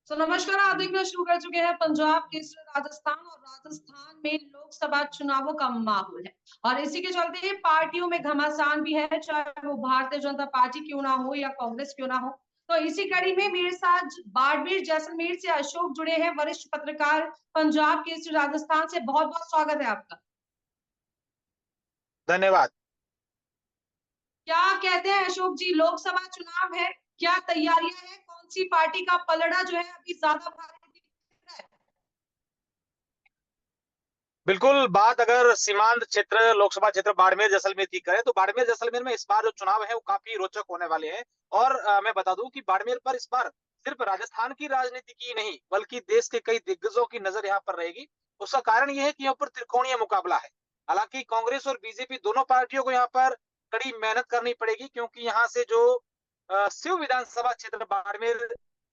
तो नमस्कार, आप देखना शुरू कर चुके हैं पंजाब केसरी राजस्थान और राजस्थान में लोकसभा चुनावों का माहौल है और इसी के चलते पार्टियों में घमासान भी है, चाहे वो भारतीय जनता पार्टी क्यों ना हो या कांग्रेस क्यों ना हो। तो इसी कड़ी में मेरे साथ बाड़मेर जैसलमेर से अशोक जुड़े हैं, वरिष्ठ पत्रकार। पंजाब केसरी राजस्थान से बहुत बहुत स्वागत है आपका। धन्यवाद। क्या कहते हैं अशोक जी, लोकसभा चुनाव है, क्या तैयारियां हैं? कौन सी पार्टी का पलड़ा जो है अभी ज्यादा भारी दिख रहा है? बिल्कुल, बात अगर सीमांत क्षेत्र लोकसभा क्षेत्र बाड़मेर जैसलमेर की करें तो बाड़मेर जैसलमेर में इस बार जो चुनाव है वो काफी रोचक होने वाले हैं। और मैं बता दूं कि बाड़मेर पर इस बार सिर्फ राजस्थान की राजनीति की नहीं बल्कि देश के कई दिग्गजों की नजर यहाँ पर रहेगी। उसका कारण यह है कि यहाँ पर त्रिकोणीय मुकाबला है। हालांकि कांग्रेस और बीजेपी दोनों पार्टियों को यहाँ पर कड़ी मेहनत करनी पड़ेगी, क्योंकि यहाँ से जो शिव विधानसभा क्षेत्र बाड़मेर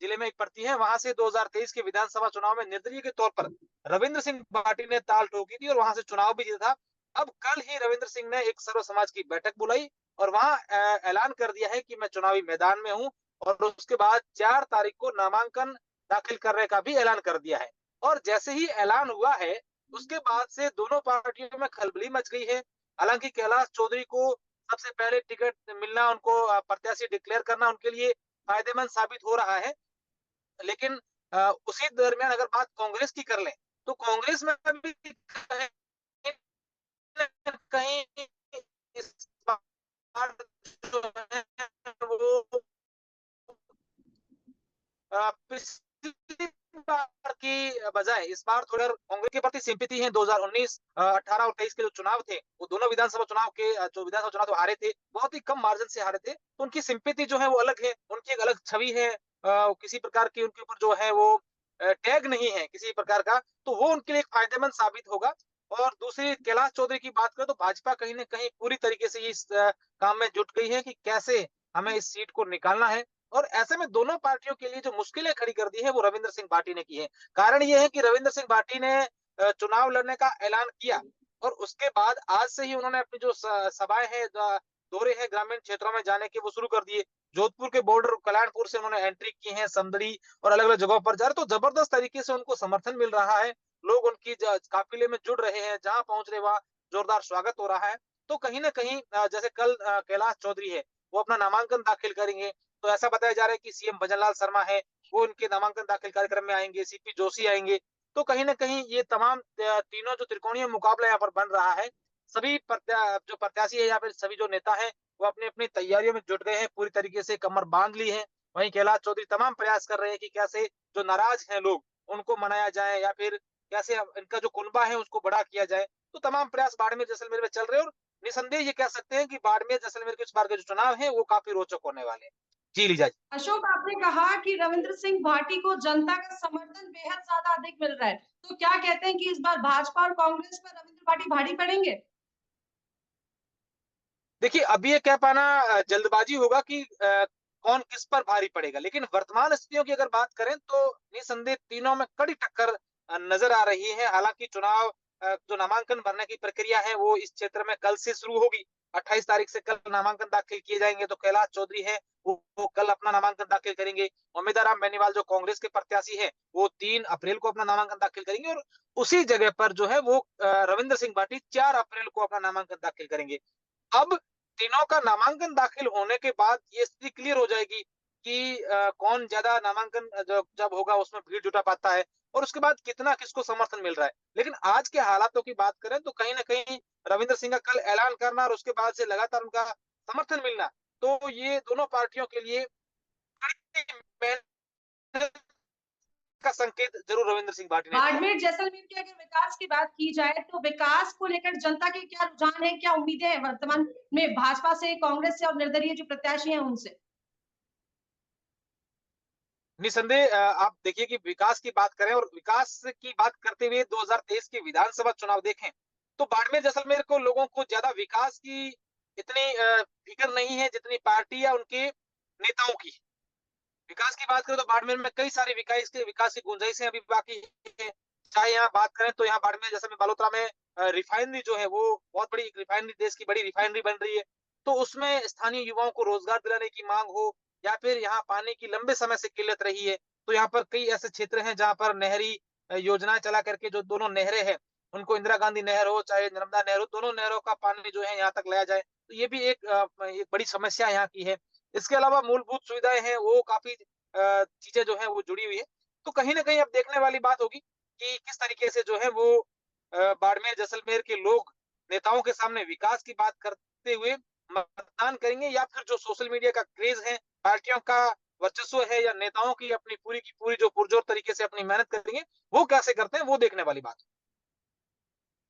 जिले में एक पड़ती है, वहां से 2023 के विधानसभा चुनाव में निर्दलीय के तौर पर रविंद्र सिंह पार्टी ने ताल ठोकी थी और वहां से चुनाव भी जीता था। अब कल ही रविंद्र सिंह ने एक सर्व समाज की बैठक बुलाई और वहां ऐलान कर दिया है कि मैं चुनावी मैदान में हूं। और उसके बाद 4 तारीख को नामांकन दाखिल करने का भी ऐलान कर दिया है। और जैसे ही ऐलान हुआ है उसके बाद से दोनों पार्टियों में खलबली मच गई है। हालांकि कैलाश चौधरी को सबसे पहले टिकट मिलना, उनको प्रत्याशी डिक्लेयर करना उनके लिए फायदेमंद साबित हो रहा है। लेकिन उसी दरमियान अगर बात कांग्रेस की कर लें तो कांग्रेस में भी कहीं न कहीं इस बार जो है वो पिछली बार की बजाय इस बार थोड़ा कांग्रेस के प्रति सिंपैथी है। 2019, 18 और 23 के जो चुनाव थे वो दोनों विधानसभा चुनाव के जो विधानसभा चुनाव तो हारे थे, बहुत ही कम मार्जिन से हारे थे, तो उनकी सिंपैथी जो है वो अलग है, उनकी एक अलग छवि है। किसी प्रकार की उनके ऊपर जो है वो टैग नहीं है किसी प्रकार का, तो वो उनके लिए एक फायदेमंद साबित होगा। और दूसरी कैलाश चौधरी की बात करें तो भाजपा कहीं न कहीं पूरी तरीके से इस काम में जुट गई है कि कैसे हमें इस सीट को निकालना है। और ऐसे में दोनों पार्टियों के लिए जो मुश्किलें खड़ी कर दी है वो रविंद्र सिंह भाटी ने की है। कारण ये है कि रविंद्र सिंह भाटी ने चुनाव लड़ने का ऐलान किया और उसके बाद आज से ही उन्होंने अपनी जो सभाएं हैं, दौरे हैं ग्रामीण क्षेत्रों में जाने के वो शुरू कर दिए। जोधपुर के बॉर्डर कल्याणपुर से उन्होंने एंट्री की है, समदड़ी और अलग अलग जगहों पर जा रहे, तो जबरदस्त तरीके से उनको समर्थन मिल रहा है। लोग उनकी काफिले में जुड़ रहे हैं, जहां पहुंच रहे वहां जोरदार स्वागत हो रहा है। तो कहीं ना कहीं जैसे कल कैलाश चौधरी है वो अपना नामांकन दाखिल करेंगे, तो ऐसा बताया जा रहा है कि सीएम भजनलाल शर्मा है वो उनके नामांकन दाखिल कार्यक्रम में आएंगे, सीपी जोशी आएंगे। तो कहीं ना कहीं ये तमाम तीनों जो त्रिकोणीय मुकाबला यहाँ पर बन रहा है, सभी जो प्रत्याशी है या फिर सभी जो नेता है वो अपनी अपनी तैयारियों में जुट गए हैं, पूरी तरीके से कमर बांध ली है। वहीं कैलाश चौधरी तमाम प्रयास कर रहे हैं कि कैसे जो नाराज हैं लोग उनको मनाया जाए या फिर कैसे इनका जो कुनबा है उसको बड़ा किया जाए। तो तमाम प्रयास बाड़मेर जैसलमेर में चल रहे हैं और निसंदेह ये कह सकते हैं कि बाड़मेर जैसलमेर के इस बार के जो चुनाव है वो काफी रोचक होने वाले हैं। जी लीजा जी। अशोक, आपने कहा कि रविंद्र सिंह भाटी को जनता का समर्थन बेहद ज्यादा अधिक मिल रहा है, तो क्या कहते हैं कि इस बार भाजपा और कांग्रेस पर रविंद्र भाटी भारी पड़ेंगे? देखिए, अभी ये कह पाना जल्दबाजी होगा कि कौन किस पर भारी पड़ेगा, लेकिन वर्तमान स्थितियों की अगर बात करें तो निसंदेह तीनों में कड़ी टक्कर नजर आ रही है। हालांकि चुनाव जो नामांकन भरने की प्रक्रिया है वो इस क्षेत्र में कल से शुरू होगी। 28 तारीख से कल नामांकन दाखिल किए जाएंगे। तो कैलाश चौधरी है वो कल अपना नामांकन दाखिल करेंगे। उम्मीदवार राम बेनीवाल जो कांग्रेस के प्रत्याशी है वो 3 अप्रैल को अपना नामांकन दाखिल करेंगे और उसी जगह पर जो है वो रविंद्र सिंह भाटी 4 अप्रैल को अपना नामांकन दाखिल करेंगे। अब तीनों का नामांकन दाखिल होने के बाद ये स्थिति क्लियर हो जाएगी कि कौन ज्यादा नामांकन जब होगा उसमें भीड़ जुटा पाता है और उसके बाद कितना किसको समर्थन मिल रहा है। लेकिन आज के हालातों की बात करें तो कहीं ना कहीं रविंद्र सिंह का कल ऐलान करना और उसके बाद से लगातार उनका समर्थन मिलना, तो ये दोनों पार्टियों के लिए कड़ी मेहनत का संकेत जरूर रविंद्र सिंह भाटी ने दिया है। बाड़मेर जैसलमेर के अगर विकास की बात की जाए तो विकास को लेकर जनता के क्या रुझान है, क्या उम्मीदें हैं वर्तमान में भाजपा से, कांग्रेस से और निर्दलीय जो प्रत्याशी हैं उनसे? निसंदेह आप देखिए कि विकास की बात करें और विकास की बात करते हुए 2023 के विधानसभा चुनाव देखें तो बाड़मेर जैसलमेर को लोगों को ज्यादा विकास की इतनी फिक्र नहीं है जितनी पार्टी या उनके नेताओं की। विकास की बात करें तो बाड़मेर में कई सारे विकास की गुंजाइशें अभी बाकी है। चाहे यहाँ बात करें तो यहाँ बाड़मेर जैसे में बालोतरा में रिफाइनरी जो है वो बहुत बड़ी रिफाइनरी, देश की बड़ी रिफाइनरी बन रही है। तो उसमें स्थानीय युवाओं को रोजगार दिलाने की मांग हो या फिर यहाँ पानी की लंबे समय से किल्लत रही है तो यहाँ पर कई ऐसे क्षेत्र हैं जहाँ पर नहरी योजनाएं चला करके जो दोनों नहरें हैं, उनको इंदिरा गांधी नहर हो चाहे नर्मदा नहर हो, दोनों नहरों का पानी जो है यहाँ तक लाया जाए, तो ये भी एक बड़ी समस्या यहाँ की है। इसके अलावा मूलभूत सुविधाएं हैं, वो काफी चीजें जो है वो जुड़ी हुई है। तो कहीं न कहीं अब देखने वाली बात होगी कि किस तरीके से जो है वो बाड़मेर, जैसलमेर के लोग नेताओं के सामने विकास की बात करते हुए मतदान करेंगे, या फिर जो सोशल मीडिया का क्रेज है, पार्टियों का वर्चस्व है, या नेताओं की अपनी पूरी की पूरी जो पुरजोर तरीके से अपनी मेहनत करेंगे, वो कैसे करते हैं, वो देखने वाली बात है।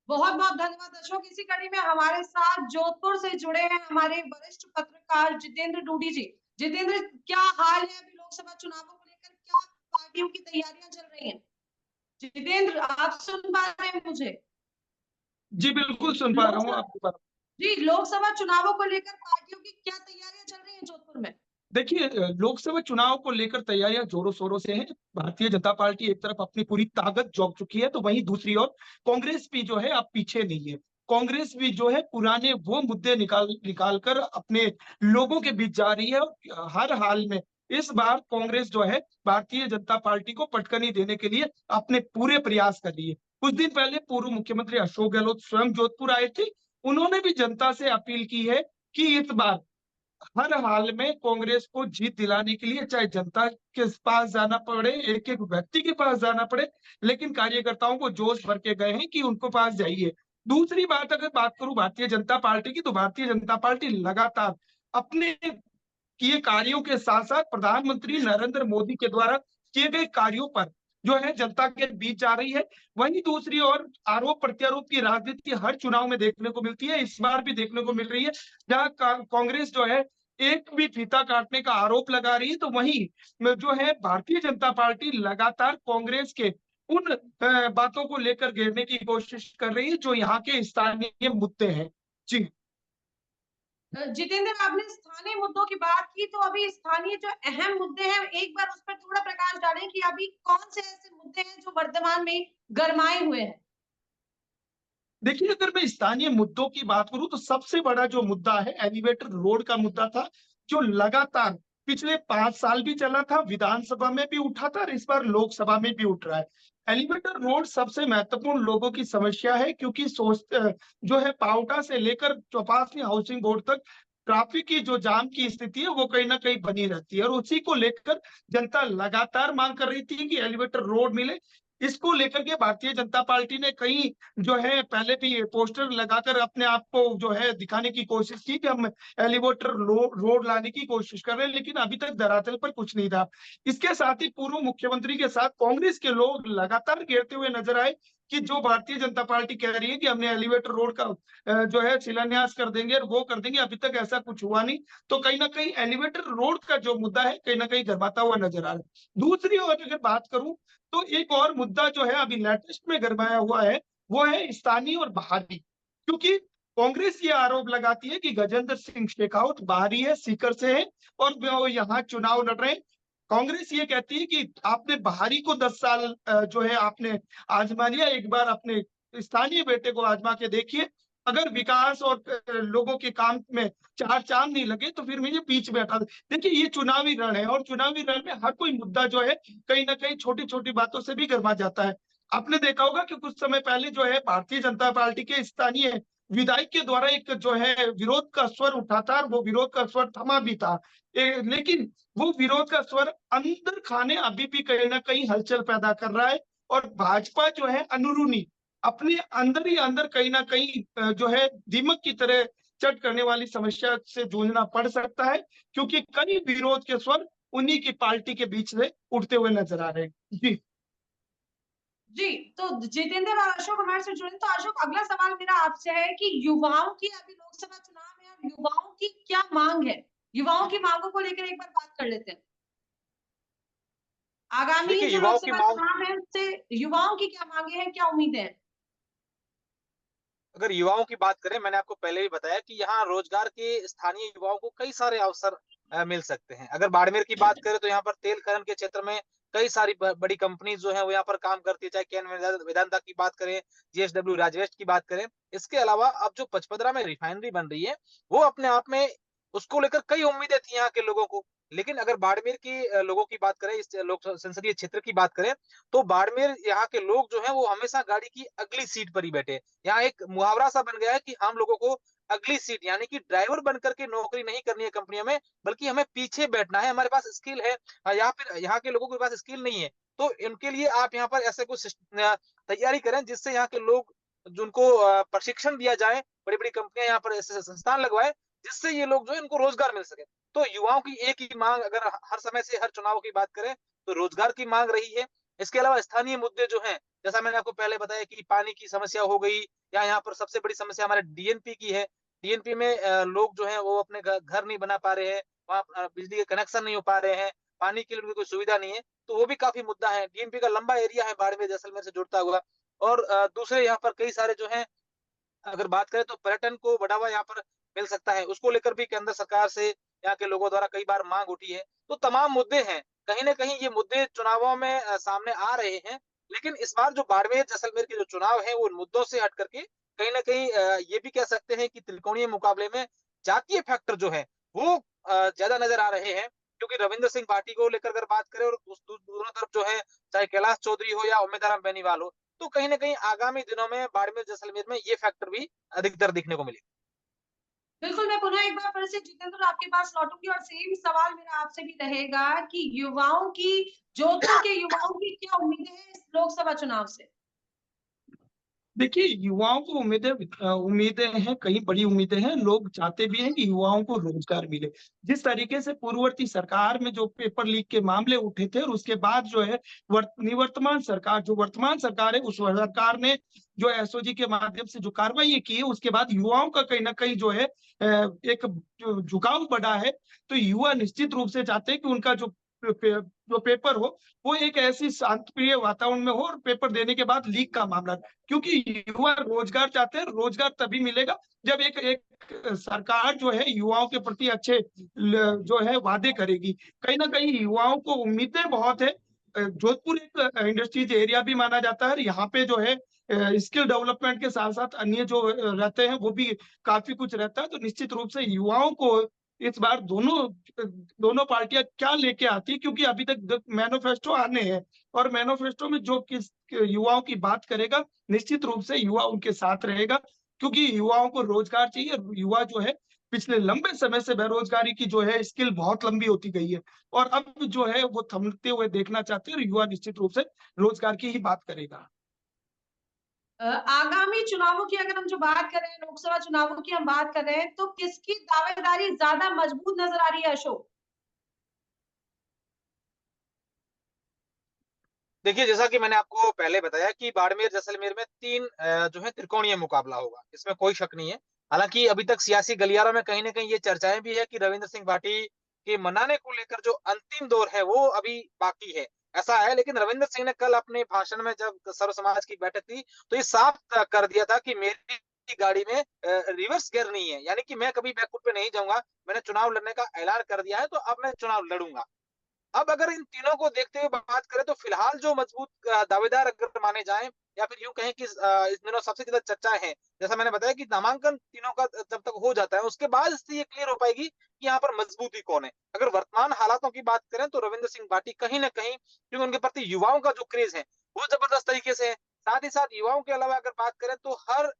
बहुत-बहुत धन्यवाद अशोक। इसी कड़ी में हमारे साथ जोधपुर से जुड़े हैं हमारे वरिष्ठ पत्रकार जितेंद्र डूडी जी। जितेंद्र, क्या हाल है अभी लोकसभा चुनावों को लेकर? क्या पार्टियों की तैयारियां चल रही हैं? जितेंद्र, आप सुन पा रहे हैं मुझे? जी बिल्कुल सुन पा रहा हूँ लोकसभा आपकी बात। जी, लोकसभा चुनावों को लेकर पार्टियों की क्या तैयारियां चल रही हैं जोधपुर में? देखिए लोकसभा चुनाव को लेकर तैयारियां जोरों शोरों से हैं। भारतीय जनता पार्टी एक तरफ अपनी पूरी ताकत झोंक चुकी है, तो वहीं दूसरी ओर कांग्रेस भी जो है अब पीछे नहीं है। कांग्रेस भी जो है पुराने वो मुद्दे निकाल निकाल कर अपने लोगों के बीच जा रही है, और हर हाल में इस बार कांग्रेस जो है भारतीय जनता पार्टी को पटकनी देने के लिए अपने पूरे प्रयास कर रही है। कुछ दिन पहले पूर्व मुख्यमंत्री अशोक गहलोत स्वयं जोधपुर आए थे। उन्होंने भी जनता से अपील की है कि इस बार हर हाल में कांग्रेस को जीत दिलाने के लिए चाहे जनता के पास जाना पड़े, एक-एक व्यक्ति के पास जाना पड़े, लेकिन कार्यकर्ताओं को जोश भर के गए हैं कि उनको पास जाइए। दूसरी बात अगर बात करूं भारतीय जनता पार्टी की, तो भारतीय जनता पार्टी लगातार अपने किए कार्यों के साथ-साथ प्रधानमंत्री नरेंद्र मोदी के द्वारा किए गए कार्यों पर जो है जनता के बीच जा रही है। वहीं दूसरी ओर आरोप-प्रत्यारोप की राजनीति हर चुनाव में देखने को मिलती है, इस बार भी देखने को मिल रही है, जहाँ का कांग्रेस जो है एक भी फीता काटने का आरोप लगा रही है, तो वहीं जो है भारतीय जनता पार्टी लगातार कांग्रेस के उन बातों को लेकर घेरने की कोशिश कर रही है, जो यहाँ के स्थानीय मुद्दे हैं। जी। जितेंद्र, आपने स्थानीय मुद्दों की बात की, तो अभी स्थानीय जो अहम मुद्दे हैं, एक बार उस पर थोड़ा प्रकाश डालें कि अभी कौन से ऐसे मुद्दे हैं जो वर्तमान में गरमाए हुए हैं? देखिए, अगर मैं स्थानीय मुद्दों की बात करूँ तो सबसे बड़ा जो मुद्दा है एलिवेटर रोड का मुद्दा था, जो लगातार पिछले 5 साल भी चला था, विधानसभा में भी उठा था और इस बार लोकसभा में भी उठ रहा है। एलिवेटर रोड सबसे महत्वपूर्ण लोगों की समस्या है, क्योंकि जो है पांवटा से लेकर चौपासी हाउसिंग बोर्ड तक ट्रैफिक की जो जाम की स्थिति है वो कहीं न कहीं बनी रहती है, और उसी को लेकर जनता लगातार मांग कर रही थी कि एलिवेटर रोड मिले। इसको लेकर के भारतीय जनता पार्टी ने कई जो है पहले भी ये पोस्टर लगाकर अपने आप को जो है दिखाने की कोशिश की कि हम एलिवेटर रोड लाने की कोशिश कर रहे हैं, लेकिन अभी तक धरातल पर कुछ नहीं था। इसके साथ ही पूर्व मुख्यमंत्री के साथ कांग्रेस के लोग लगातार घेरते हुए नजर आए कि जो भारतीय जनता पार्टी कह रही है कि हमने एलिवेटर रोड का जो है शिलान्यास कर देंगे और वो कर देंगे, अभी तक ऐसा कुछ हुआ नहीं। तो कहीं ना कहीं एलिवेटर रोड का जो मुद्दा है कहीं ना कहीं गरमाता हुआ नजर आ रहा है। दूसरी ओर अगर बात करूं तो एक और मुद्दा जो है अभी लेटेस्ट में गरमाया हुआ है, वो है स्थानीय और बाहरी। क्योंकि कांग्रेस ये आरोप लगाती है कि गजेंद्र सिंह शेखावत बाहरी है, सीकर से है और वो यहाँ चुनाव लड़ रहे हैं। कांग्रेस ये कहती है कि आपने बाहरी को 10 साल जो है आपने आजमा लिया, एक बार अपने स्थानीय बेटे को आजमा के देखिए। अगर विकास और लोगों के काम में चार चांद नहीं लगे तो फिर मुझे बीच में हटा दे। देखिए ये चुनावी रण है और चुनावी रण में हर कोई मुद्दा जो है कहीं न कहीं छोटी-छोटी बातों से भी गरमा जाता है। आपने देखा होगा कि कुछ समय पहले जो है भारतीय जनता पार्टी के स्थानीय विधायक के द्वारा एक जो है विरोध का स्वर उठा था और वो विरोध का स्वर थमा भी था। लेकिन वो विरोध का स्वर अंदर खाने अभी भी कहीं न कहीं हलचल पैदा कर रहा है, और भाजपा जो है अंदरूनी अपने अंदर ही अंदर कहीं न कहीं जो है दीमक की तरह चट करने वाली समस्या से जूझना पड़ सकता है, क्योंकि कई विरोध के स्वर उन्हीं की पार्टी के बीच से उठते हुए नजर आ रहे हैं। जी। जी, तो जितेंद्र और अशोक हमारे से जुड़े, तो अशोक, अगला सवाल मेरा आपसे है कि युवाओं की अभी लोकसभा चुनाव में अब युवाओं की क्या मांग है? युवाओं की मांगों को लेकर एक बार बात कर लेते हैं। आगामी देखिए, जो युवाओं की लोकसभा मांग, चुनाव है उससे युवाओं की क्या मांगे हैं, क्या उम्मीदें हैं? अगर युवाओं की बात करें, मैंने आपको पहले भी बताया कि यहाँ रोजगार के स्थानीय युवाओं को कई सारे अवसर मिल सकते हैं। अगर बाड़मेर की बात करें तो यहाँ पर तेल खनन के क्षेत्र में कई सारी बड़ी कंपनी जो है वो यहाँ पर काम करती है, चाहे केन वेदांता की बात करें, जेएसडब्ल्यू राजवेस्ट की बात करें। इसके अलावा अब जो पचपदरा में रिफाइनरी बन रही है, वो अपने आप में उसको लेकर कई उम्मीदें थी यहाँ के लोगों को। लेकिन अगर बाड़मेर की लोगों की बात करें, इस लोक संसदीय क्षेत्र की बात करें, तो बाड़मेर यहाँ के लोग जो हैं वो हमेशा गाड़ी की अगली सीट पर ही बैठे। यहाँ एक मुहावरा सा बन गया है कि हम लोगों को अगली सीट, यानी कि ड्राइवर बनकर के नौकरी नहीं करनी है कंपनियों में, बल्कि हमें पीछे बैठना है, हमारे पास स्किल है, या फिर यहाँ के लोगों के पास स्किल नहीं है। तो इनके लिए आप यहाँ पर ऐसे कुछ तैयारी करें जिससे यहाँ के लोग, जिनको प्रशिक्षण दिया जाए, बड़ी-बड़ी कंपनियाँ यहाँ पर ऐसे संस्थान लगवाएँ, जिससे ये लोग जो है इनको रोजगार मिल सके। तो युवाओं की एक ही मांग, अगर हर समय से हर चुनाव की बात करें, तो रोजगार की मांग रही है। इसके अलावा स्थानीय मुद्दे जो हैं, जैसा मैंने आपको पहले बताया कि पानी की समस्या हो गई, या यहाँ पर सबसे बड़ी समस्या हमारे डीएनपी की है। डीएनपी में लोग जो हैं वो अपने घर नहीं बना पा रहे हैं, वहाँ बिजली के कनेक्शन नहीं हो पा रहे हैं, पानी के लिए उनकी कोई सुविधा नहीं है, तो वो भी काफ़ी मुद्दा है। डीएनपी का लंबा एरिया है बाड़मेर, जैसलमेर से जुड़ता हुआ, और दूसरे यहाँ पर कई सारे जो हैं, अगर बात करें तो पर्यटन को बढ़ावा यहाँ पर मिल सकता है, उसको लेकर भी केंद्र सरकार से यहाँ के लोगों द्वारा कई बार मांग उठी है। तो तमाम मुद्दे हैं, कहीं न कहीं ये मुद्दे चुनावों में सामने आ रहे हैं, लेकिन इस बार जो बाड़मेर, जैसलमेर के जो चुनाव है, वो उन मुद्दों से हट करके कहीं न कहीं ये भी कह सकते हैं कि त्रिकोणीय मुकाबले में जातीय फैक्टर जो है, वो ज़्यादा नज़र आ रहे हैं। क्योंकि रविंद्र सिंह पार्टी को लेकर अगर बात करें, और उस दोनों तरफ जो है, चाहे कैलाश चौधरी हो या उम्मीद राम बेनीवाल हो, तो कहीं न कहीं आगामी दिनों में बाड़मेर, जैसलमेर में ये फैक्टर भी अधिकतर देखने को मिले। बिल्कुल, मैं पुनः एक बार फिर से जितेंद्र आपके पास लौटूँगी और सेम सवाल मेरा आपसे भी रहेगा कि युवाओं की, जोधपुर के युवाओं की क्या उम्मीदें हैं इस लोकसभा चुनाव से? देखिए, युवाओं को उम्मीदें हैं, कई बड़ी उम्मीदें हैं। लोग चाहते भी हैं कि युवाओं को रोज़गार मिले। जिस तरीके से पूर्ववर्ती सरकार में जो पेपर लीक के मामले उठे थे और उसके बाद जो है निवर्तमान सरकार, जो वर्तमान सरकार है, उस सरकार ने जो एसओजी के माध्यम से जो कार्रवाई की है, उसके बाद युवाओं का कहीं न कहीं जो है एक जो झुकाव बढ़ा है। तो युवा निश्चित रूप से चाहते हैं कि उनका जो पेपर हो, वो एक ऐसी शांतिप्रिय वातावरण में हो और पेपर देने के बाद लीक का मामला, क्योंकि युवा रोजगार चाहते हैं, रोजगार तभी मिलेगा जब एक एक सरकार जो है युवाओं के प्रति अच्छे जो है वादे करेगी। कहीं न कहीं युवाओं को उम्मीदें बहुत है। जोधपुर एक इंडस्ट्रीज एरिया भी माना जाता है और यहाँ पे जो है स्किल डेवलपमेंट के साथ-साथ अन्य जो रहते हैं वो भी काफ़ी कुछ रहता है। तो निश्चित रूप से युवाओं को इस बार दोनों पार्टियाँ क्या लेके आती है, क्योंकि अभी तक मैनिफेस्टो आने हैं और मैनिफेस्टो में जो किस युवाओं की बात करेगा, निश्चित रूप से युवा उनके साथ रहेगा, क्योंकि युवाओं को रोजगार चाहिए। युवा जो है पिछले लंबे समय से बेरोजगारी की जो है स्किल बहुत लंबी होती गई है और अब जो है वो थमते हुए देखना चाहते हैं और युवा निश्चित रूप से रोजगार की ही बात करेगा। आगामी चुनावों की अगर हम जो बात कर रहे हैं, लोकसभा चुनावों की हम बात कर रहे हैं, तो किसकी दावेदारी ज़्यादा मजबूत नज़र आ रही है अशोक? देखिए, जैसा कि मैंने आपको पहले बताया कि बाड़मेर, जैसलमेर में 3 जो है त्रिकोणीय मुकाबला होगा, इसमें कोई शक नहीं है। हालाँकि अभी तक सियासी गलियारों में कहीं न कहीं ये चर्चाएँ भी है कि रविंद्र सिंह भाटी के मनाने को लेकर जो अंतिम दौर है, वो अभी बाकी है। ऐसा है, लेकिन रविंद्र सिंह ने कल अपने भाषण में जब सर्व समाज की बैठक थी, तो ये साफ कर दिया था कि मेरी गाड़ी में रिवर्स गियर नहीं है, यानी कि मैं कभी बैकफुट पे नहीं जाऊँगा। मैंने चुनाव लड़ने का ऐलान कर दिया है, तो अब मैं चुनाव लड़ूँगा। अब अगर इन तीनों को देखते हुए बात करें, तो फिलहाल जो मजबूत दावेदार अगर माने जाएँ, या फिर यूँ कहें कि इस दिनों सबसे ज़्यादा चर्चाएँ हैं, जैसा मैंने बताया कि नामांकन तीनों का जब तक हो जाता है, उसके बाद इससे ये क्लियर हो पाएगी कि यहाँ पर मजबूती कौन है। अगर वर्तमान हालातों की बात करें, तो रविंद्र सिंह भाटी कहीं न कहीं, क्योंकि उनके प्रति युवाओं का जो क्रेज़ है, वो ज़बरदस्त तरीके से है। साथ ही साथ युवाओं के अलावा अगर बात करें, तो हर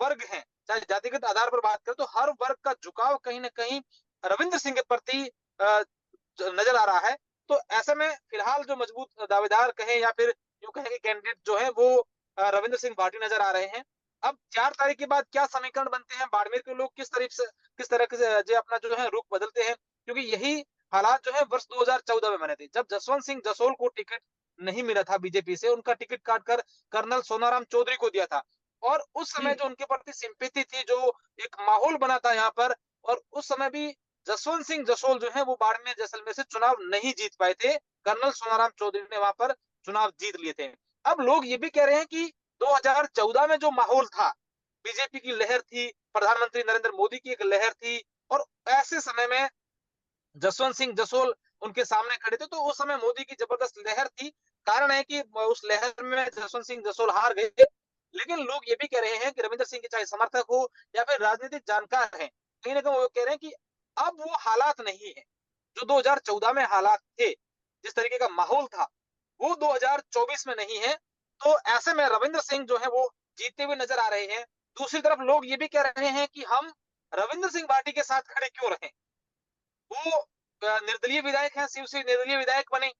वर्ग है, चाहे जातिगत आधार पर बात करें, तो हर वर्ग का झुकाव कहीं न कहीं रविंद्र सिंह के प्रति अ, नज़र आ रहा है। तो ऐसे में फिलहाल जो मजबूत दावेदार कहें, या फिर यूँ कहें कि कैंडिडेट जो है वो रविंद्र सिंह भाटी नज़र आ रहे हैं। अब 4 तारीख के बाद क्या समीकरण बनते हैं, बाड़मेर के लोग किस तरह से जो अपना जो है रुख बदलते हैं, क्योंकि यही हालात जो है वर्ष 2014 में बने थे। जब जसवंत सिंह जसोल को टिकट नहीं मिला था बीजेपी से, उनका टिकट काट कर कर्नल सोनाराम चौधरी को दिया था। और उस समय जी। जो उनके प्रति सिम्पैथी थी, जो एक माहौल बना था यहाँ पर, और उस समय भी जसवंत सिंह जसोल जो है वो बाड़मेर, जैसलमेर से चुनाव नहीं जीत पाए थे। कर्नल सोनाराम चौधरी ने वहां पर चुनाव जीत लिए थे। अब लोग ये भी कह रहे हैं कि 2014 में जो माहौल था, बीजेपी की लहर थी, प्रधानमंत्री नरेंद्र मोदी की एक लहर थी, और ऐसे समय में जसवंत सिंह जसोल उनके सामने खड़े थे, तो उस समय मोदी की जबरदस्त लहर थी। कारण है कि उस लहर में जसवंत सिंह जसोल हार गए। लेकिन लोग ये भी कह रहे हैं कि रविंद्र सिंह के चाहे समर्थक हो या फिर राजनीतिक जानकार हैं, कहीं न कहीं वो कह रहे हैं कि अब वो हालात नहीं है। जो 2014 में हालात थे, जिस तरीके का माहौल था, वो 2024 में नहीं है। तो ऐसे में रविंद्र सिंह जो है वो जीतते हुए नजर आ रहे हैं। दूसरी तरफ लोग ये भी कह रहे हैं कि हम रविंद्र सिंह पार्टी के साथ खड़े क्यों रहें? वो निर्दलीय विधायक हैं, शिव से निर्दलीय विधायक बने।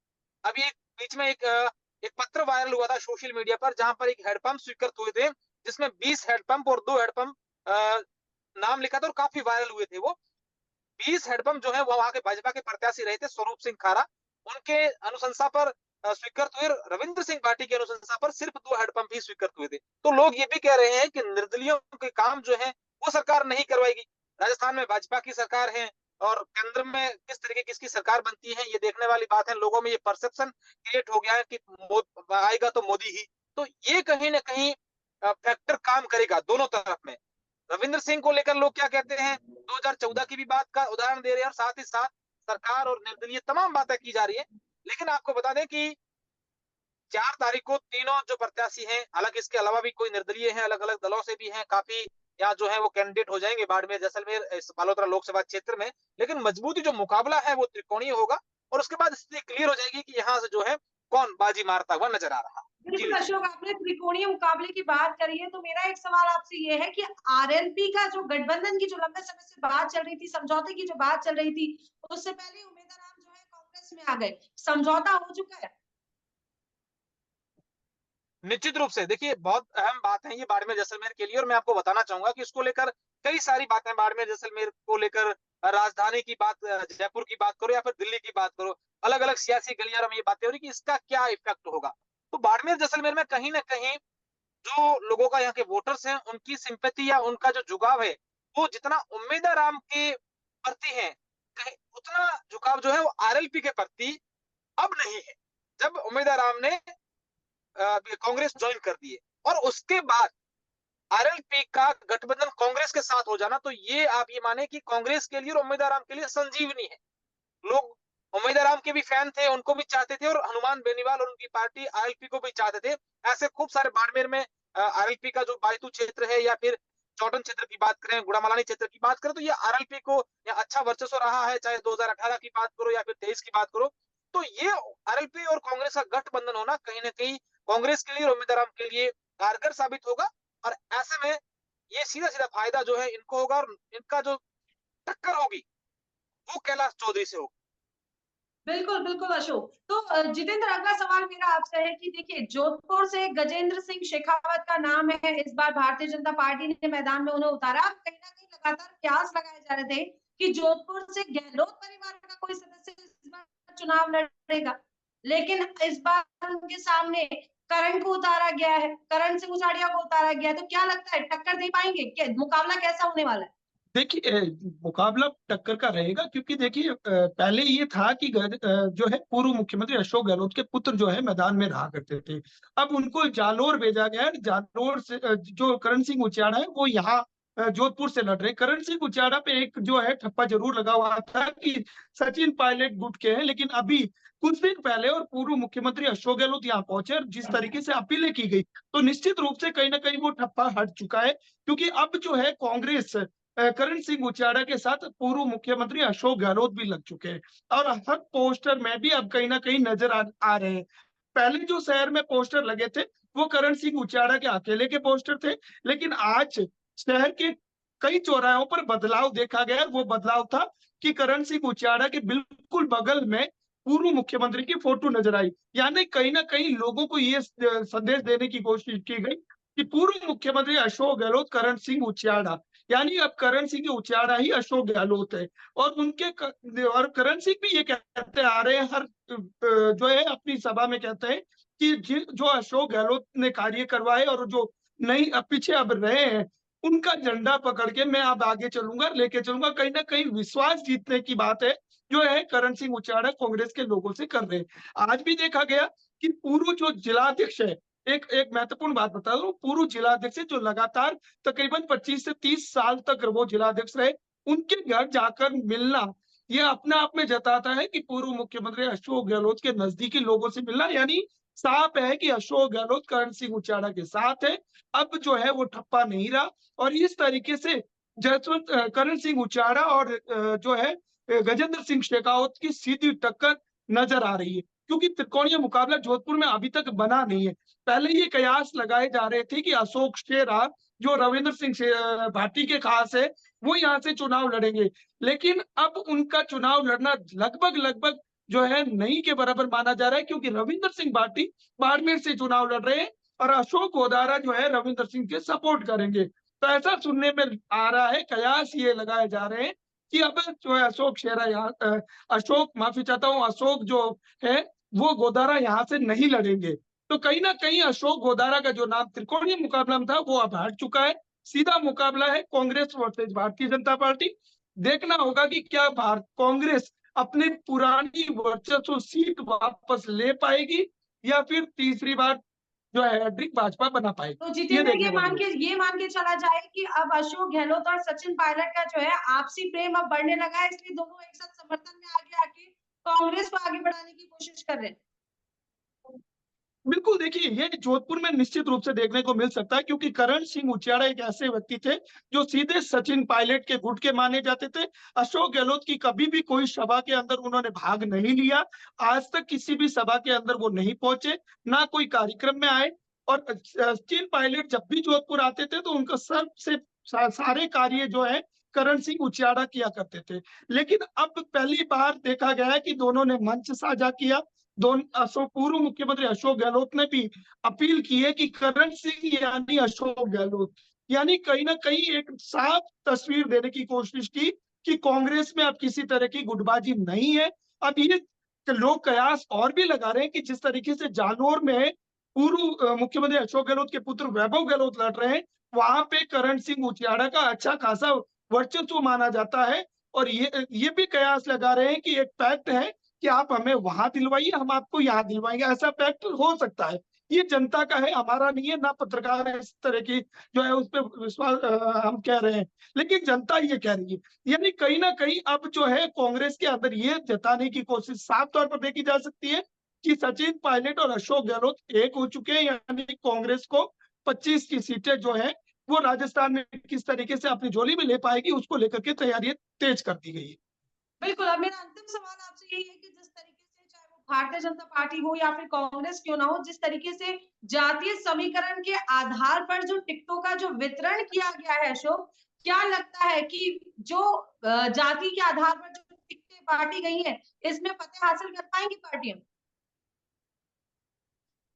अभी एक बीच में एक पत्र वायरल हुआ था सोशल मीडिया पर, जहां पर एक हैंडपंप स्वीकृत हुए थे, जिसमें 20 हैंडपंप और 2 हैंडपंप नाम लिखा था और काफी वायरल हुए थे वो। 20 हैंडपंप जो है वो वहां के भाजपा के प्रत्याशी रहे थे स्वरूप सिंह खारा, उनके अनुशंसा पर स्वीकृत हुए। रविंद्र सिंह पार्टी की अनुशंसा पर सिर्फ 2 हैंडपंप ही स्वीकृत हुए थे। तो लोग ये भी कह रहे हैं कि निर्दलीयों के काम जो है वो सरकार नहीं करवाएगी। राजस्थान में भाजपा की सरकार है और केंद्र में किस तरीके की इसकी सरकार बनती है, ये देखने वाली बात है। लोगों में ये परसेप्शन क्रिएट हो गया है कि आएगा तो मोदी ही। तो ये कहीं ना कहीं फैक्टर काम करेगा दोनों तरफ में। रविंद्र सिंह को लेकर लोग क्या कहते हैं, 2014 की भी बात का उदाहरण दे रहे हैं और साथ ही साथ सरकार और निर्दलीय तमाम बातें की जा रही है। लेकिन आपको बता दें कि 4 तारीख को तीनों जो प्रत्याशी हैं, हालांकि इसके अलावा भी कोई निर्दलीय हैं, अलग अलग दलों से भी हैं, काफी यहाँ जो है वो कैंडिडेट हो जाएंगे बाड़मेर, जैसलमेर, इस बालोतरा लोकसभा क्षेत्र में। लेकिन मजबूती जो मुकाबला है वो त्रिकोणीय होगा और उसके बाद स्थिति क्लियर हो जाएगी कि यहाँ से जो है कौन बाजी मारता हुआ नजर आ रहा। बिल्कुल अशोक, आपने त्रिकोणीय मुकाबले की बात करी है, तो मेरा एक सवाल आपसे ये है कि आरएलपी का जो गठबंधन की जो लंबे समय से बात चल रही थी, समझौते की जो बात चल रही थी, उससे पहले उम्मीदवार जो है कांग्रेस में आ गए, समझौता हो चुका है? निश्चित रूप से देखिए, बहुत अहम बात है ये बाड़मेर जैसलमेर के लिए, और मैं आपको बताना चाहूंगा कि इसको लेकर कई सारी बातें बाड़मेर जैसलमेर को लेकर, राजधानी की बात, जयपुर की बात करो या फिर दिल्ली की बात करो, अलग अलग सियासी गलियारों में ये बातें हो रही कि इसका क्या इफेक्ट होगा। तो बाड़मेर जैसलमेर में कहीं ना कहीं जो लोगों का, यहाँ के वोटर्स हैं, उनकी सिंपैथी या उनका जो झुकाव है वो जितना उम्मीदवार राम के प्रति है, कहीं उतना झुकाव जो है वो आरएलपी के प्रति अब नहीं है। जब उम्मीदवार राम ने कांग्रेस ज्वाइन कर दी है और उसके बाद आरएलपी का गठबंधन कांग्रेस के साथ हो जाना, तो ये आप ये माने कि कांग्रेस के लिए और उम्मीदवार राम के लिए संजीवनी है। लोग उम्मीदवार राम के भी फैन थे, उनको भी चाहते थे, और हनुमान बेनीवाल और उनकी पार्टी आरएलपी को भी चाहते थे। ऐसे खूब सारे बाड़मेर में आरएलपी का जो बायतू क्षेत्र है या फिर चौटन क्षेत्र की बात करें, गुड़ामलानी क्षेत्र की बात करें, तो ये आरएलपी को अच्छा वर्चस्व रहा है, चाहे 2018 की बात करो या फिर 23 की बात करो। तो ये आरएलपी और कांग्रेस का गठबंधन होना कहीं ना कहीं कांग्रेस के लिए और उम्मीदवार के लिए कारगर साबित होगा। और ऐसे में ये सीधा सीधा फायदा जो है इनको होगा, और इनका जो टक्कर होगी वो कैलाश चौधरी से होगी। बिल्कुल, बिल्कुल अशोक। तो जितेंद्र, अगला सवाल मेरा आपसे है कि देखिए, जोधपुर से गजेंद्र सिंह शेखावत का नाम है, इस बार भारतीय जनता पार्टी ने मैदान में उन्हें उतारा। कहीं ना कहीं लगातार कयास लगाए जा रहे थे कि जोधपुर से गहलोत परिवार का कोई सदस्य इस बार चुनाव लड़ेगा, लेकिन इस बार उनके सामने करण को उतारा गया है, करण सिंह उचाड़िया को उतारा गया है। तो क्या लगता है, टक्कर दे पाएंगे क्या? मुकाबला कैसा होने वाला है? देखिए, मुकाबला टक्कर का रहेगा, क्योंकि देखिए पहले ये था कि जो है पूर्व मुख्यमंत्री अशोक गहलोत के पुत्र जो है मैदान में रहा करते थे। अब उनको जालोर भेजा गया है। जालोर से जो करण सिंह उचियाड़ा है वो यहाँ जोधपुर से लड़ रहे हैं। करण सिंह उचियाड़ा पे एक जो है ठप्पा जरूर लगा हुआ था कि सचिन पायलट गुट के हैं, लेकिन अभी कुछ दिन पहले और पूर्व मुख्यमंत्री अशोक गहलोत यहाँ पहुंचे और जिस तरीके से अपीलें की गई, तो निश्चित रूप से कहीं ना कहीं वो ठप्पा हट चुका है। क्योंकि अब जो है कांग्रेस करण सिंह उचियाड़ा के साथ पूर्व मुख्यमंत्री अशोक गहलोत भी लग चुके हैं और हर पोस्टर में भी अब कहीं ना कहीं नजर आ रहे हैं। पहले जो शहर में पोस्टर लगे थे वो करण सिंह उचियाड़ा के अकेले के पोस्टर थे, लेकिन आज शहर के कई चौराहों पर बदलाव देखा गया। वो बदलाव था कि करण सिंह उचियाड़ा के बिल्कुल बगल में पूर्व मुख्यमंत्री की फोटो नजर आई। यानी कहीं ना कहीं लोगों को ये संदेश देने की कोशिश की गई कि पूर्व मुख्यमंत्री अशोक गहलोत, करण सिंह उचियाड़ा, यानी अब करण सिंह उचियाड़ा ही अशोक गहलोत है। और और करण सिंह भी ये कहते आ रहे हैं, हर जो है अपनी सभा में कहते हैं कि जो अशोक गहलोत ने कार्य करवाए और जो नहीं पीछे अब रहे हैं, उनका झंडा पकड़ के मैं अब आगे चलूंगा, लेके चलूंगा। कहीं ना कहीं विश्वास जीतने की बात है जो है करण सिंह उचियाड़ा कांग्रेस के लोगों से कर रहे हैं। आज भी देखा गया कि पूर्व जो जिलाध्यक्ष है, एक महत्वपूर्ण बात बता दूं, पूर्व जिलाध्यक्ष जो लगातार तकरीबन 25 से 30 साल तक वो जिलाध्यक्ष रहे, उनके घर जाकर मिलना ये अपने आप में जताता है कि पूर्व मुख्यमंत्री अशोक गहलोत के नजदीकी लोगों से मिलना, यानी साफ है कि अशोक गहलोत करण सिंह उचियाड़ा के साथ है। अब जो है वो ठप्पा नहीं रहा और इस तरीके से जसवंत करण सिंह उचियाड़ा और जो है गजेंद्र सिंह शेखावत की सीधी टक्कर नजर आ रही है, क्योंकि त्रिकोणीय मुकाबला जोधपुर में अभी तक बना नहीं है। पहले ये कयास लगाए जा रहे थे कि अशोक शेरा जो रविंद्र सिंह भाटी के खास है, वो यहाँ से चुनाव लड़ेंगे, लेकिन अब उनका चुनाव लड़ना लगभग लगभग जो है नहीं के बराबर माना जा रहा है, क्योंकि रविंद्र सिंह भाटी बाड़मेर से चुनाव लड़ रहे हैं और अशोक गोदारा जो है रविंद्र सिंह के सपोर्ट करेंगे। तो ऐसा सुनने में आ रहा है, कयास ये लगाए जा रहे हैं कि अब जो है अशोक शेरा यहाँ अशोक माफी चाहता हूँ, अशोक जो है वो गोदारा यहाँ से नहीं लड़ेंगे। तो कहीं ना कहीं अशोक गोदारा का जो नाम त्रिकोणीय मुकाबला में था वो अब हट चुका है। सीधा मुकाबला है कांग्रेस वर्सेज भारतीय जनता पार्टी। देखना होगा कि क्या कांग्रेस अपनी पुरानी वर्चस्व सीट वापस ले पाएगी या फिर तीसरी बार जो है हैट्रिक भाजपा बना पाएगी। तो ये जितेंद्र देखने वाली बात। ये मान के चला जाए कि अब अशोक गहलोत और सचिन पायलट का जो है आपसी प्रेम अब बढ़ने लगा है, इसलिए दोनों एक साथ समर्थन में आगे आके कांग्रेस को आगे बढ़ाने की कोशिश कर रहे हैं। बिल्कुल, देखिए ये जोधपुर में निश्चित रूप से देखने को मिल सकता है, क्योंकि करण सिंह उचियाड़ा एक ऐसे व्यक्ति थे जो सीधे सचिन पायलट के गुट के माने जाते थे। अशोक गहलोत की कभी भी कोई सभा के अंदर उन्होंने भाग नहीं लिया। आज तक किसी भी सभा के अंदर वो नहीं पहुंचे, ना कोई कार्यक्रम में आए। और सचिन पायलट जब भी जोधपुर आते थे तो उनका सबसे सारे कार्य जो है करण सिंह उचियाड़ा किया करते थे। लेकिन अब पहली बार देखा गया है कि दोनों ने मंच साझा किया। पूर्व मुख्यमंत्री अशोक गहलोत ने भी अपील की है कि करण सिंह यानी अशोक गहलोत, यानी कहीं ना कहीं एक साफ तस्वीर देने की कोशिश की कि कांग्रेस में अब किसी तरह की गुटबाजी नहीं है। अब ये लोग कयास और भी लगा रहे हैं कि जिस तरीके से जालोर में पूर्व मुख्यमंत्री अशोक गहलोत के पुत्र वैभव गहलोत लड़ रहे हैं, वहां पे करण सिंह उचियाड़ा का अच्छा खासा वर्चस्व माना जाता है। और ये भी कयास लगा रहे हैं कि एक फैक्ट है कि आप हमें वहां दिलवाइए, हम आपको यहाँ दिलवाएंगे। ऐसा फैक्ट हो सकता है, ये जनता का है, हमारा नहीं है। ना पत्रकार है इस तरह की जो है उस पर विश्वास हम कह रहे हैं, लेकिन जनता ये कह रही है। यानी कहीं ना कहीं अब जो है कांग्रेस के अंदर ये जताने की कोशिश साफ तौर पर देखी जा सकती है कि सचिन पायलट और अशोक गहलोत एक हो चुके हैं। यानी कांग्रेस को 25 की सीटें जो है वो राजस्थान में किस तरीके से अपनी झोली में ले पाएगी, उसको लेकर के तैयारियां तेज कर दी गई है। बिल्कुल, अब मेरा अंतिम सवाल आपसे यही है कि जिस तरीके से चाहे वो भारतीय जनता पार्टी हो या फिर कांग्रेस क्यों ना हो, जिस तरीके से जातीय समीकरण के आधार पर जो टिकटों का जो वितरण किया गया है अशोक, क्या लगता है कि जो जाति के आधार पर जो टिकटें बांटी गई हैं, इसमें फतेह हासिल कर पाएंगी पार्टियां?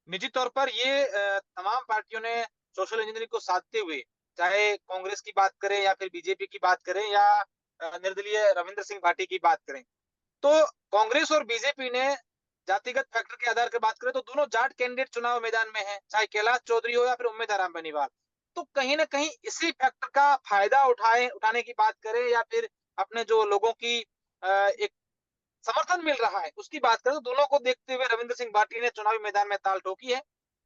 निजी तौर पर ये तमाम पार्टियों ने सोशल इंजीनियरिंग को साधते हुए, चाहे कांग्रेस की बात करें या फिर बीजेपी की बात करें या निर्दलीय रविंद्र सिंह भाटी की बात करें, तो कांग्रेस और बीजेपी ने जातिगत फैक्टर के आधार पर बात करें तो दोनों जाट कैंडिडेट चुनाव मैदान में हैं, चाहे कैलाश चौधरी हो या फिर उम्मेद आराम बेनीवाल। तो कहीं ना कहीं इसी फैक्टर का फायदा उठाने की बात करें या फिर अपने जो लोगों की एक समर्थन मिल रहा है उसकी बात करें तो दोनों को देखते हुए रविंद्र सिंह भाटी ने चुनावी मैदान में ताल ठोकी है।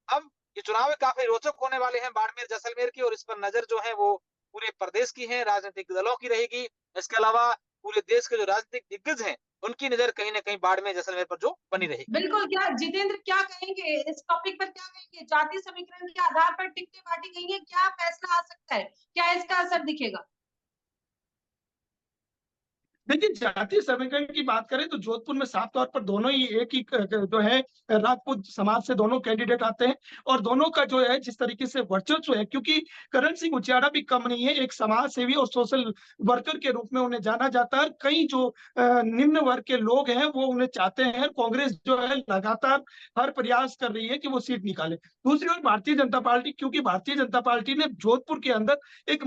अब ये चुनाव काफी रोचक होने वाले हैं बाड़मेर जैसलमेर की, और इस पर नजर जो है वो पूरे प्रदेश की है, राजनीतिक दलों की रहेगी। इसके अलावा पूरे देश के जो राजनीतिक दिग्गज हैं उनकी नजर कहीं ना कहीं बाड़मेर जैसलमेर पर जो बनी रहेगी। बिल्कुल, क्या जितेंद्र क्या कहेंगे इस टॉपिक पर, क्या कहेंगे? जातीय समीकरण के आधार पर टिकटें बांटी गई हैं, क्या फैसला आ सकता है? क्या इसका असर दिखेगा? देखिए, जातीय समीकरण की बात करें तो जोधपुर में साफ तौर पर दोनों ही एक ही जो है राजपूत समाज से दोनों कैंडिडेट आते हैं। और दोनों का जो है जिस तरीके से वर्चस्व है, क्योंकि करण सिंह उचियाड़ा भी कम नहीं है, एक समाज सेवी और सोशल वर्कर के रूप में उन्हें जाना जाता है। कई जो निम्न वर्ग के लोग हैं वो उन्हें चाहते हैं। कांग्रेस जो है लगातार हर प्रयास कर रही है कि वो सीट निकाले। दूसरी ओर भारतीय जनता पार्टी, क्योंकि भारतीय जनता पार्टी ने जोधपुर के अंदर एक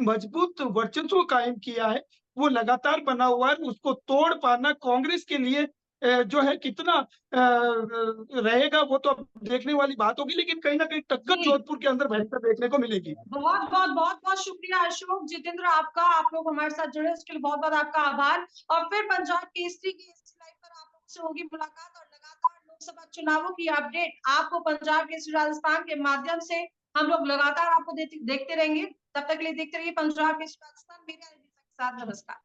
मजबूत वर्चस्व कायम किया है, वो लगातार बना हुआ है, उसको तोड़ पाना कांग्रेस के लिए जो है कितना रहेगा वो तो अब देखने वाली बात होगी, लेकिन कहीं ना कहीं टक्कर जी, जोधपुर के अंदर भयंकर देखने को मिलेगी। बहुत शुक्रिया अशोक, जितेंद्र आपका, आप लोग हमारे साथ जुड़े उसके लिए बहुत आपका आभार। और फिर पंजाब केसरी की इस लाइव पर आप लोगों से होगी मुलाकात, और लगातार लोकसभा चुनावों की अपडेट आपको पंजाब केसरी राजस्थान के माध्यम से हम लोग लगातार आपको देखते रहेंगे। तब तक के लिए देखते रहिए पंजाब केसरी राजस्थान। मेरे साथ नमस्कार।